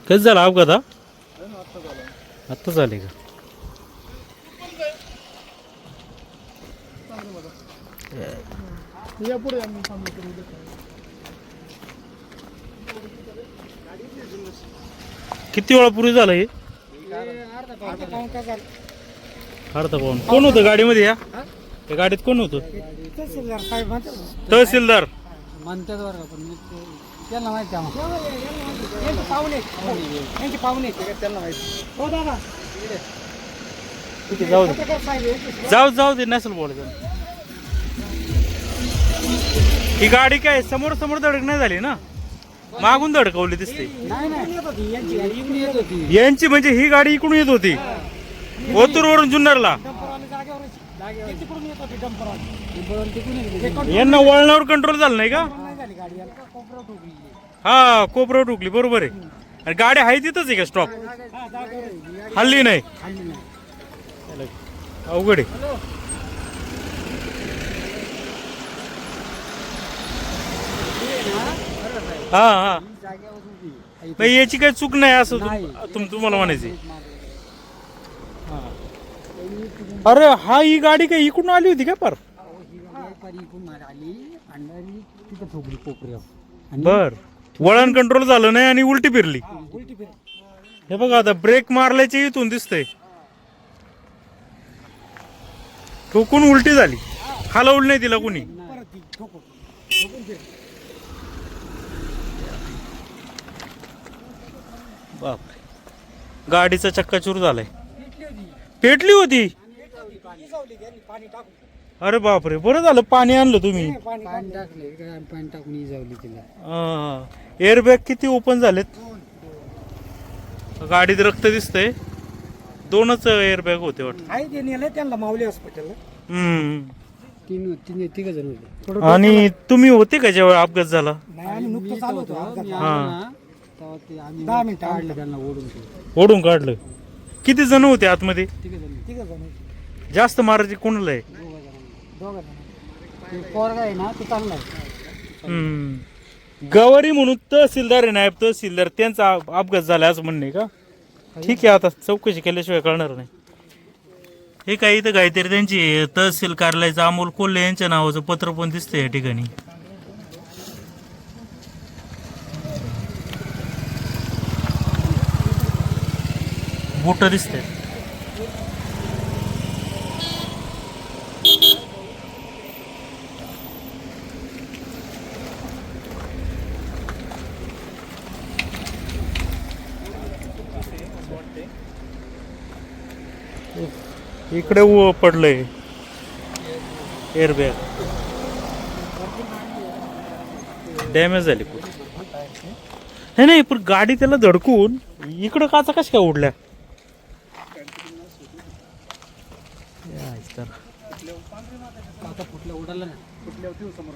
कधी झाला अपघात हा? आत्ता झाले का? किती वेळापूर्वी झालं हे? अर्धा पाऊण. कोण होतं गाडीमध्ये या गाडीत कोण होतं? तहसीलदार म्हणतात बरं का, पण त्यांना माहिती त्यांना माहिती. हो दादा ठीक आहे, जाऊ दे जाऊ दे नसेल बोलायचं. ही गाडी काय समोर धडक नाही झाली ना? मागून धडकवली दिसते. यांची म्हणजे ही गाडी इकडून येत होती ओतूर वरून जुन्नरला. यांना वळणावर कंट्रोल झालं नाही का? हा, कोपऱ्यावर ठोकली. बरोबर आहे. आणि गाडी आहे तिथंच आहे का स्टॉप? हल्ली नाही. अवघड आहे. हा हा, याची काही चूक नाही असं तुम्हाला म्हणायची. अरे हा, ही गाडी काय इकडून आली होती का पर? बर, वळण कंट्रोल झालं नाही आणि उलटी फिरली. हे बघा आता ब्रेक मारल्याची इथून दिसतंय. ठोकून उलटी झाली. हलवलं नाही तिला कुणी. बापरे, गाडीचा चक्काचूर झालाय. पेटली होती. अरे बापरे, बरं झालं पाणी आणलं तुम्ही. पाणी टाकून इजावली तिला. एअरबॅग किती ओपन झालेत. गाडीत रक्त दिसतंय. 2च एअरबॅग होते वाटतं. त्यांना माऊली हॉस्पिटलला. तिघ जण होते. आणि तुम्ही होते का जेव्हा अपघात झाला? ओढून काढलं. किती जण होते आतमध्ये? जास्त मारायची कोणाला आहे? गवारी म्हणून तहसीलदार आहे, नायब तहसीलदार, त्यांचा अपघात झाला असं म्हणणे का? ठीक आहे, आता चौकशी केल्याशिवाय कळणार नाही. हे काही इथं काहीतरी त्यांची तहसील कार्यालयाचं अमोल कोल्हे यांच्या नावाचं पत्र पण दिसतंय या ठिकाणी. बोट दिसते. इकडे पडलंय एअरबॅग. डॅमेज झाली. नाही पण गाडी त्याला धडकून इकडं काचा कशा काय उडल्या? फुटल्या उडाला ना, फुटल्या समोर.